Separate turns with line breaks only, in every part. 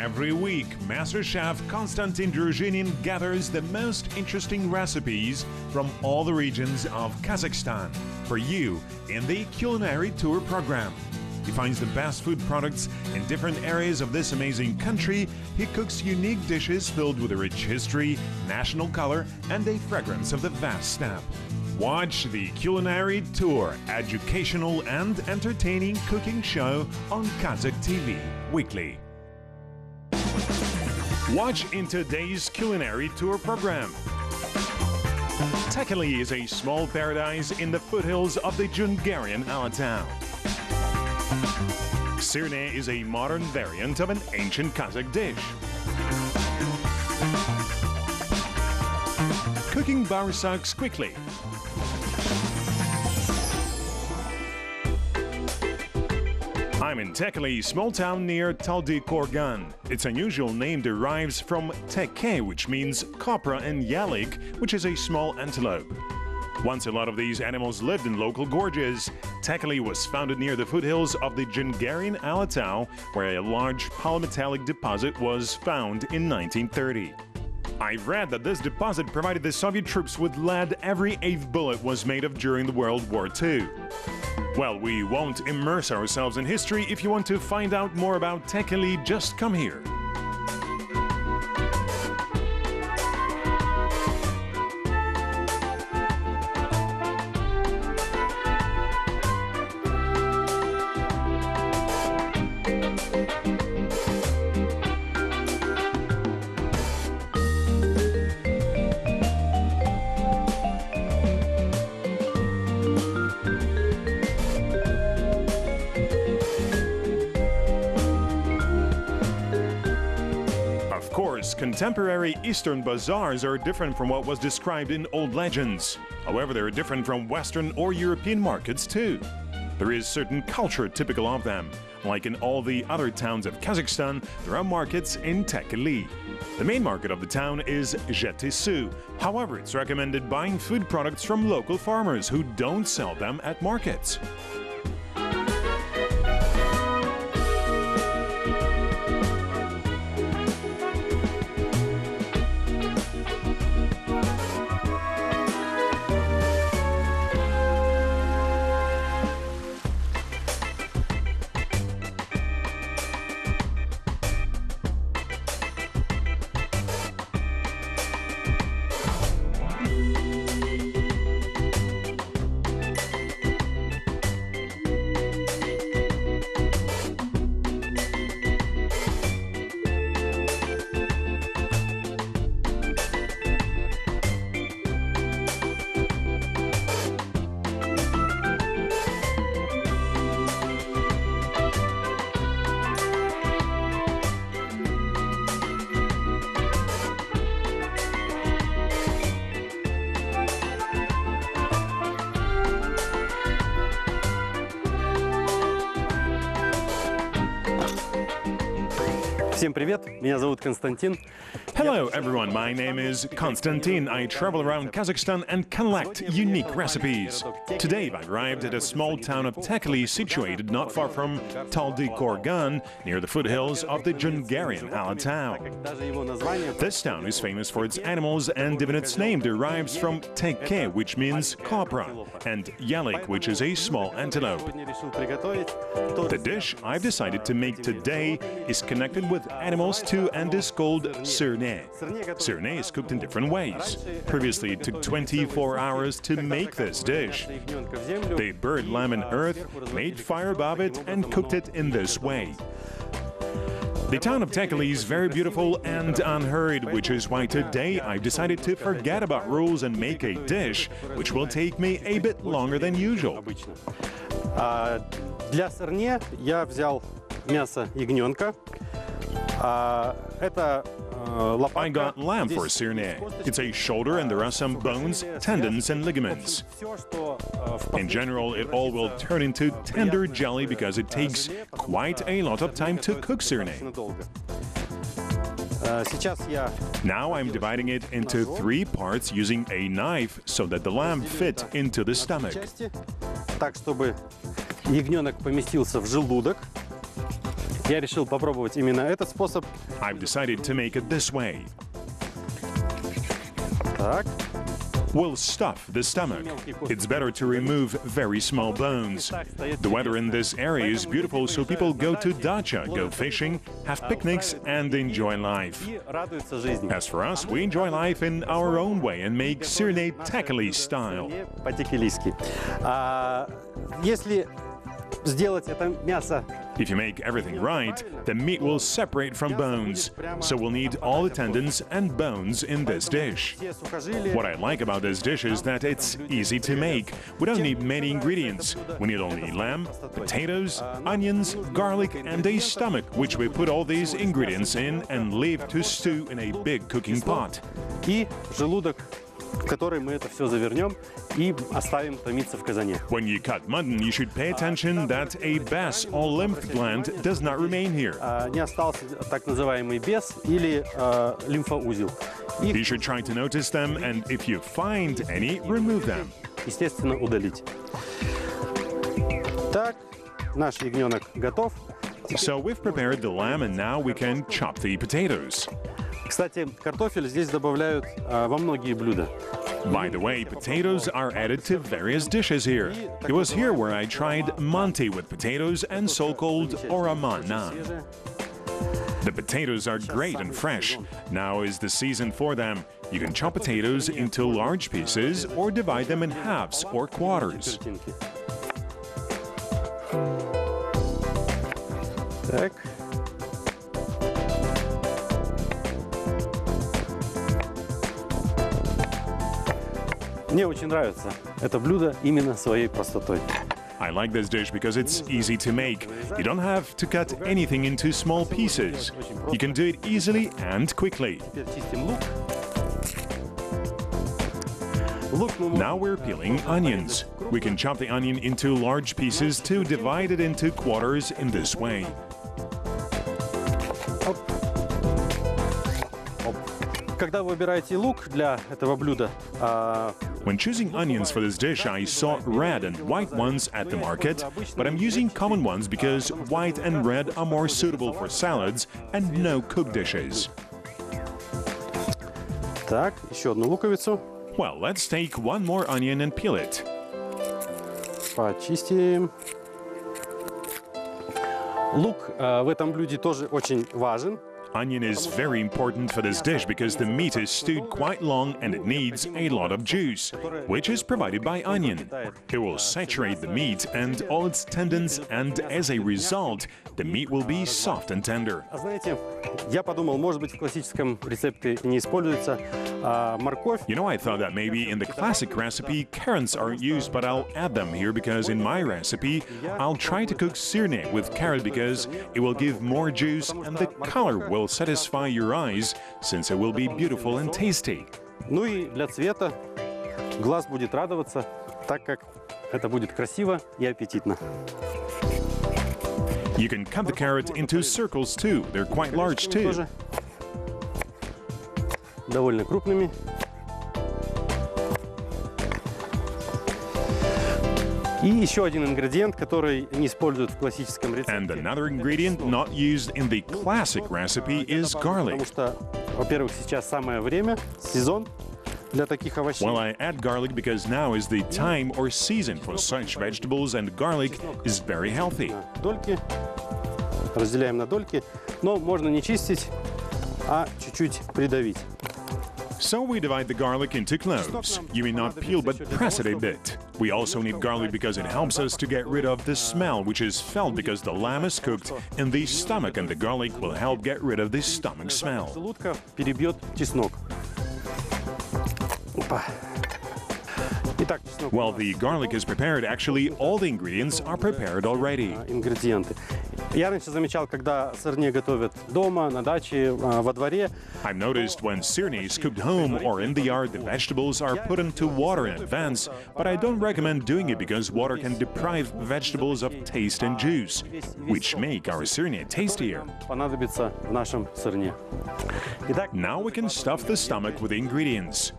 Every week, Master Chef Konstantin Druzhinin gathers the most interesting recipes from all the regions of Kazakhstan for you in the Culinary Tour program. He finds the best food products in different areas of this amazing country. He cooks unique dishes filled with a rich history, national color, and a fragrance of the vast steppe. Watch the Culinary Tour, educational and entertaining cooking show on Kazakh TV weekly. Watch in today's Culinary Tour program. Tekeli is a small paradise in the foothills of the Hungarian Alatown. Syrne is a modern variant of an ancient Kazakh dish. Cooking bağırsaks quickly. I'm in Tekeli, small town near Taldykorgan. Its unusual name derives from teke, which means copra, and yalik, which is a small antelope. Once a lot of these animals lived in local gorges. Tekeli was founded near the foothills of the Hungarian Alatow, where a large polymetallic deposit was found in 1930. I've read that this deposit provided the Soviet troops with lead every 8th bullet was made of during the World War II. Well, we won't immerse ourselves in history. If you want to find out more about Tekeli, just come here. Of course, contemporary Eastern bazaars are different from what was described in old legends. However, they're different from Western or European markets too. There is certain culture typical of them. Like in all the other towns of Kazakhstan, there are markets in Tekeli. The main market of the town is Zhetisu. However, it's recommended buying food products from local farmers who don't sell them at markets.
Всем привет, меня зовут Константин.
Hello everyone, my name is Konstantin. I travel around Kazakhstan and collect unique recipes. Today I've arrived at a small town of Tekeli situated not far from Taldykorgan, near the foothills of the Hungarian Alatow. This town is famous for its animals, and even its name derives from teke, which means copra, and yalik, which is a small antelope. The dish I've decided to make today is connected with animals too and is called Syrne. Syrne is cooked in different ways. Previously, it took 24 hours to make this dish. They buried lamb in earth, made fire above it, and cooked it in this way. The town of Tekeli is very beautiful and unhurried, which is why today I've decided to forget about rules and make a dish which will take me a bit longer than usual.
Для сырне я взял мясо ягненка.
I got lamb for Syrne. It's a shoulder and there are some bones, tendons and ligaments. In general, it all will turn into tender jelly because it takes quite a lot of time to cook Syrne. Now I'm dividing it into 3 parts using a knife so that the lamb fit into the stomach.
Так, чтобы ягненок поместился в желудок. Я решил попробовать именно этот способ.
I've decided to make it this way.
Так.
We'll stuff the stomach. It's better to remove very small bones. The weather in this area is beautiful, so people go to dacha, go fishing, have picnics, and enjoy life.
И радуются жизни.
As for us, we enjoy life in our own way and make Syrne Tekeli style.
По-текелийски. Если сделать это мясо,
If you make everything right, the meat will separate from bones. So we'll need all the tendons and bones in this dish.
все сухожилия,
What I like about this dish is that it's easy to make. We don't need many ingredients. We need only lamb, potatoes, onions, garlic, and a stomach, which we put all these ingredients in and leave to stew in a big cooking pot.
и желудок, в который мы это все завернем и оставим томиться в казане.
When you cut mutton, you should pay attention that a bass or lymph gland does not remain here.
Не остался так называемый без или лимфоузел. Их,
You should try to notice them, and if you find any, remove them.
естественно, удалить. Так, наш ягненок готов.
So we've prepared the lamb, and now we can chop the potatoes.
Кстати, картофель здесь добавляют во многие блюда.
By the way, potatoes are added to various dishes here. It was here where I tried Monty with potatoes and so-called oramana. The potatoes are great and fresh. Now is the season for them. You can chop potatoes into large pieces or divide them in halves or quarters.
Так. Мне очень нравится это блюдо именно своей простотой.
I like this dish because it's easy to make. You don't have to cut anything into small pieces. You can do it easily and quickly.
Теперь чистим лук. Лук мы можем
Now we're peeling onions. We can chop the onion into large pieces to divide it into quarters in this way.
Когда вы выбираете лук для этого блюда,
When choosing onions for this dish, I saw red and white ones at the market, but I'm using common ones because white and red are more suitable for salads and no cooked dishes.
так, еще одну луковицу
Well, let's take one more onion and peel it.
почистим. Лук в этом блюде тоже очень важен.
Onion is very important for this dish because the meat is stewed quite long and it needs a lot of juice, which is provided by onion. It will saturate the meat and all its tendons, and as a result, the meat will be soft and tender.
А знаете, я подумал, может быть, в классическом рецепте не используется морковь.
You know, I thought that maybe in the classic recipe, carrots aren't used, but I'll add them here because in my recipe, I'll try to cook syrne with carrot because it will give more juice and the color will satisfy your eyes since it will be beautiful and tasty.
Ну и для цвета глаз будет радоваться, так как это будет красиво и аппетитно.
You can cut the carrot into circles too. They're quite large too.
Тоже довольно крупными. И еще один ингредиент, который не используют в классическом
And
рецепте.
another ingredient not used in the classic recipe is
Потому
garlic.
что, во-первых, сейчас самое время, сезон для таких овощей.
Well, I add garlic because now is the time or season for such vegetables, and garlic is very healthy.
На дольки. Разделяем на дольки. Но можно не чистить, а чуть-чуть придавить.
So we divide the garlic into cloves. You may not peel, but press it a bit. We also need garlic because it helps us to get rid of the smell, which is felt because the lamb is cooked in the stomach, and the garlic will help get rid of the stomach smell.
Желудка перебьет чеснок. Опа. Итак, чеснок.
While the garlic is prepared, actually all the ingredients are prepared already.
Ингредиенты. Я раньше замечал, когда сырне готовят дома, на даче, во дворе.
I've noticed when syrne is cooked home or in the yard, the vegetables are put into water in advance, but I don't recommend doing it because water can deprive vegetables of taste and juice, which make our syrne tastier.
Понадобится в нашем сырне. Итак,
Now we can stuff the stomach with the ingredients.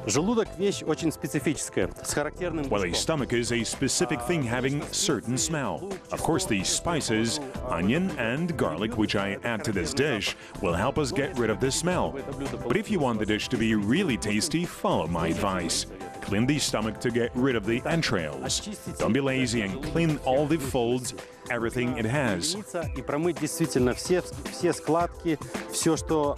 Желудок – вещь очень специфическая, с характерным
Well, a
душком.
stomach is a specific thing having certain smell. Of course, the spices, onion and garlic, which I add to this dish, will help us get rid of the smell. But if you want the dish to be really tasty, follow my advice. Clean the stomach to get rid of the entrails. Don't be lazy and clean all the folds, everything it has.
И промыть действительно все складки, все, что...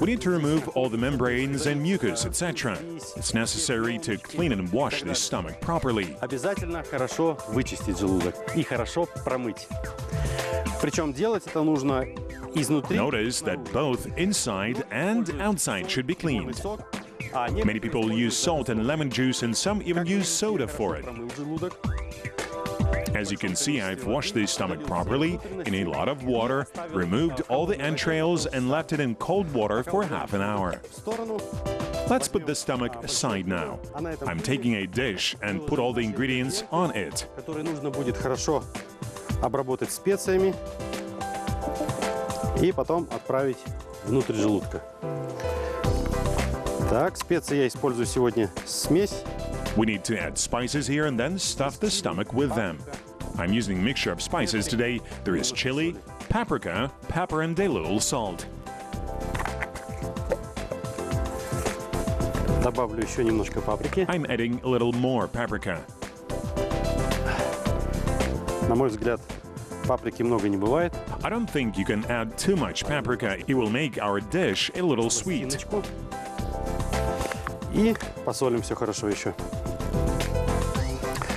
We need to remove all the membranes and mucus, etc. It's necessary to clean and wash the stomach properly.
Обязательно хорошо вычистить желудок и хорошо промыть. Причем делать это нужно изнутри.
Notice that both inside and outside should be cleaned. Many people use salt and lemon juice, and some even use soda for it. As you can see, I've washed the stomach properly in a lot of water, removed all the entrails, and left it in cold water for half an hour. Let's put the stomach aside now. I'm taking a dish and put all the ingredients on it.
Который нужно будет хорошо обработать специями и потом отправить внутрь желудка. Так, специи я использую сегодня смесь.
We need to add spices here and then stuff the stomach with them. I'm using a mixture of spices today. There is chili, paprika, pepper, and a little salt.
Добавлю еще немножко паприки.
I'm adding a little more paprika.
На мой взгляд, паприки много не бывает.
I don't think you can add too much paprika. It will make our dish a little sweet.
И посолим все хорошо еще.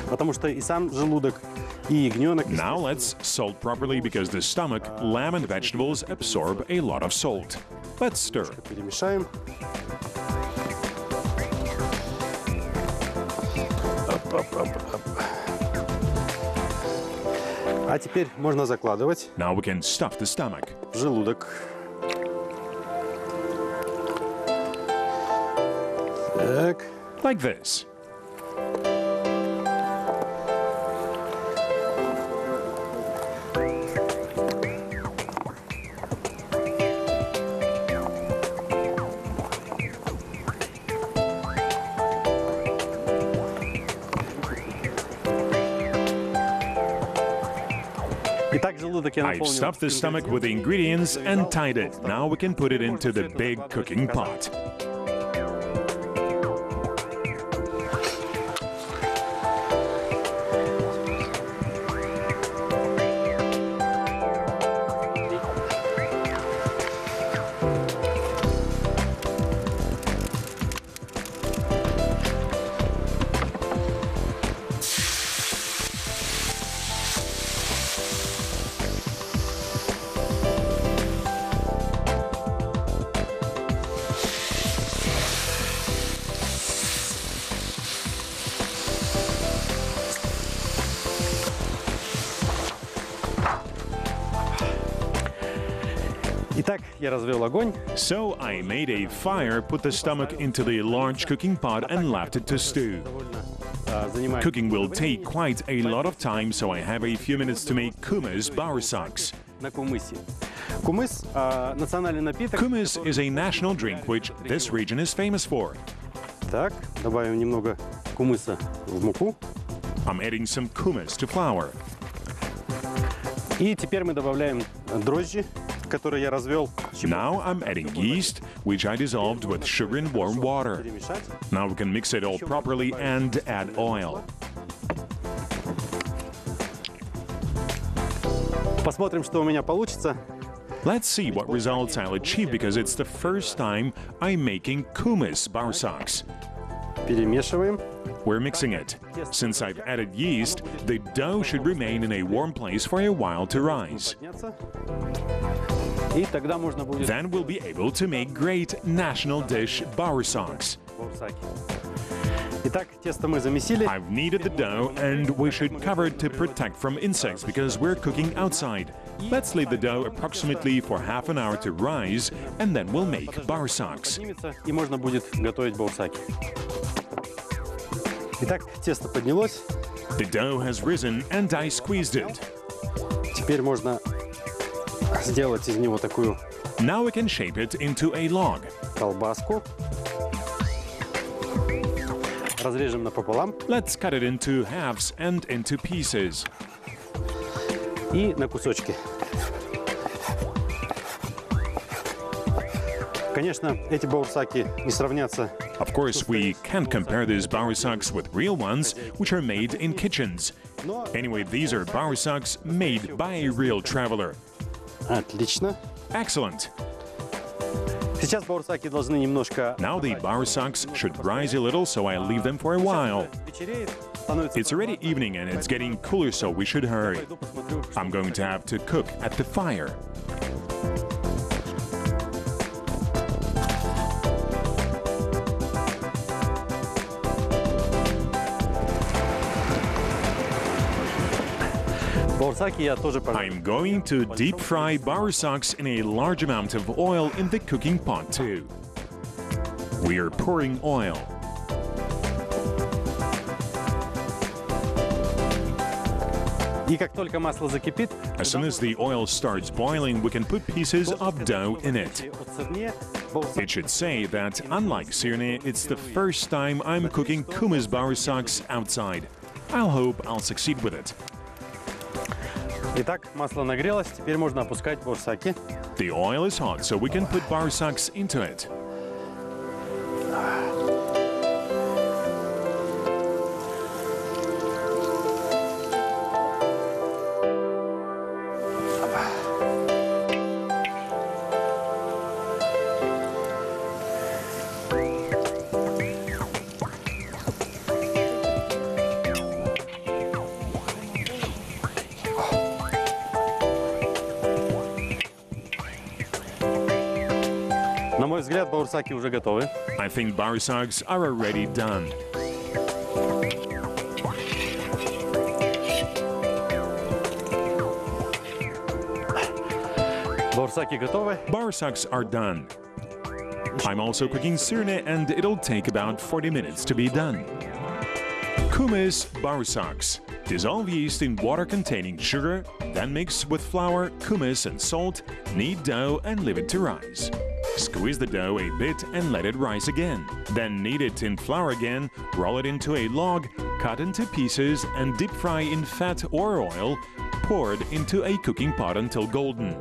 Потому что и сам желудок, и ягненок...
Now let's salt properly because the stomach, lamb, and vegetables absorb a lot of salt. Let's stir.
Перемешаем. А теперь можно закладывать
Now we can stuff the stomach.
желудок. Так.
Like this.
Итак, желудок я
I've
наполнил.
stuffed the stomach with the ingredients and tied it. Now we can put it into the big cooking pot.
Итак, я развел огонь.
So I made a fire, put the stomach into the large cooking pot and left it to stew.
Занимает
Cooking will take quite a lot of time, so I have a few minutes to make kumis bauersaks.
на кумысе. Кумыс – национальный напиток.
Kumis is a national drink which this region is famous for.
Так, добавим немного кумыса в муку.
I'm adding some kumis to flour.
И теперь мы добавляем дрожжи, которые я развел.
Now I'm adding yeast, which I dissolved with sugar and warm water.
Перемешать.
Now we can mix it all properly and add oil.
Посмотрим, что у меня получится.
Let's see what results I'll achieve because it's the first time I'm making kumis bauersaks.
Перемешиваем.
We're mixing it. Since I've added yeast, the dough should remain in a warm place for a while to rise.
И тогда можно будет
Then we'll be able to make great national dish bauersaks.
баурсаки. Итак, тесто мы замесили.
I've kneaded the dough and we should cover it to protect from insects because we're cooking outside. Let's leave the dough approximately for half an hour to rise and then we'll make bauersaks.
Поднимется, и можно будет готовить баурсаки. Итак, тесто поднялось.
The dough has risen and I squeezed it.
Теперь можно сделать из него такую
Now we can shape it into a log.
колбаску. разрежем напополам
Let's cut it into halves and into pieces.
и на кусочки. Конечно, эти баурсаки не сравнятся.
Of course, we can't compare these bauersacks with real ones, which are made in kitchens. Anyway, these are bauersacks made by a real traveler.
Отлично.
Excellent.
Сейчас баурсаки должны немножко...
Now the bauersacks should rise a little, so I leave them for a while.
Вечереет, становится...
It's already evening and it's getting cooler, so we should hurry.
Пойду посмотрю, что-
I'm going to have to cook at the fire.
Баурсаки я тоже пожарю.
I'm going to deep fry bauersacks in a large amount of oil in the cooking pot too. We are pouring oil.
И как только масло закипит,
As soon as the oil starts boiling, we can put pieces of dough in it.
от Syrne баурсак
It should say that, unlike Syrne, it's the first time I'm cooking kumis bauersacks outside. I'll hope I'll succeed with it.
Итак, масло нагрелось, теперь можно опускать баурсаки.
The oil is hot, so we can put bauersacks into it.
На мой взгляд, баурсаки уже готовы.
I think bauersacks are already done.
Баурсаки готовы.
Bauersacks are done. I'm also cooking Syrne, and it'll take about 40 minutes to be done. Kumis bauersacks. Dissolve yeast in water containing sugar, then mix with flour, kumis, and salt, knead dough, and leave it to rise. Squeeze the dough a bit and let it rise again. Then knead it in flour again, roll it into a log, cut into pieces, and deep fry in fat or oil, poured into a cooking pot until golden.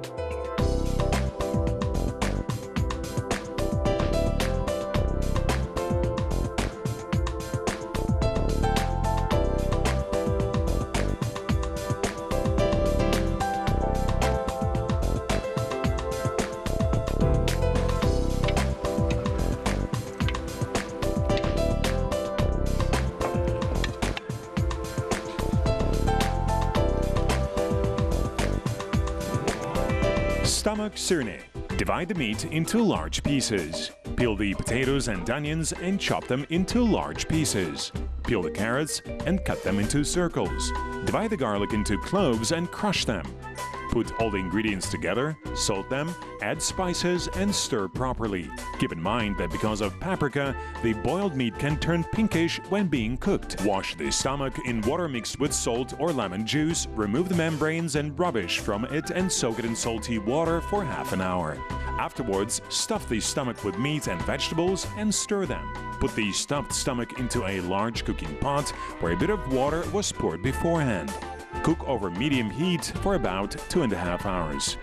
Stomach Syrne. Divide the meat into large pieces. Peel the potatoes and onions and chop them into large pieces. Peel the carrots and cut them into circles. Divide the garlic into cloves and crush them. Put all the ingredients together, salt them, add spices, and stir properly. Keep in mind that because of paprika, the boiled meat can turn pinkish when being cooked. Wash the stomach in water mixed with salt or lemon juice, remove the membranes and rubbish from it, and soak it in salty water for half an hour. Afterwards, stuff the stomach with meat and vegetables and stir them. Put the stuffed stomach into a large cooking pot where a bit of water was poured beforehand. Cook over medium heat for about 2.5 hours.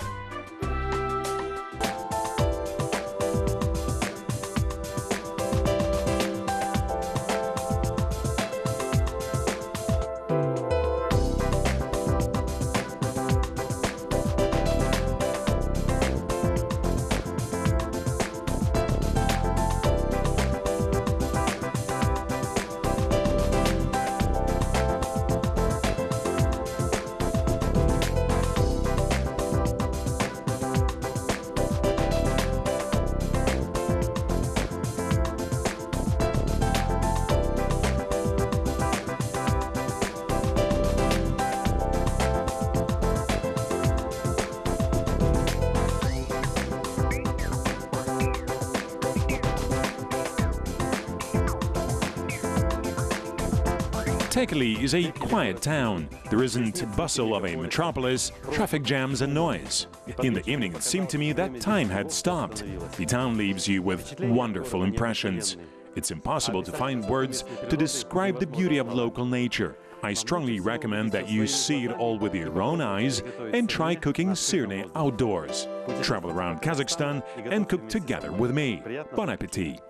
Tekeli is a quiet town. There isn't bustle of a metropolis, traffic jams and noise. In the evening, it seemed to me that time had stopped. The town leaves you with wonderful impressions. It's impossible to find words to describe the beauty of local nature. I strongly recommend that you see it all with your own eyes and try cooking Syrne outdoors. Travel around Kazakhstan and cook together with me. Bon appétit!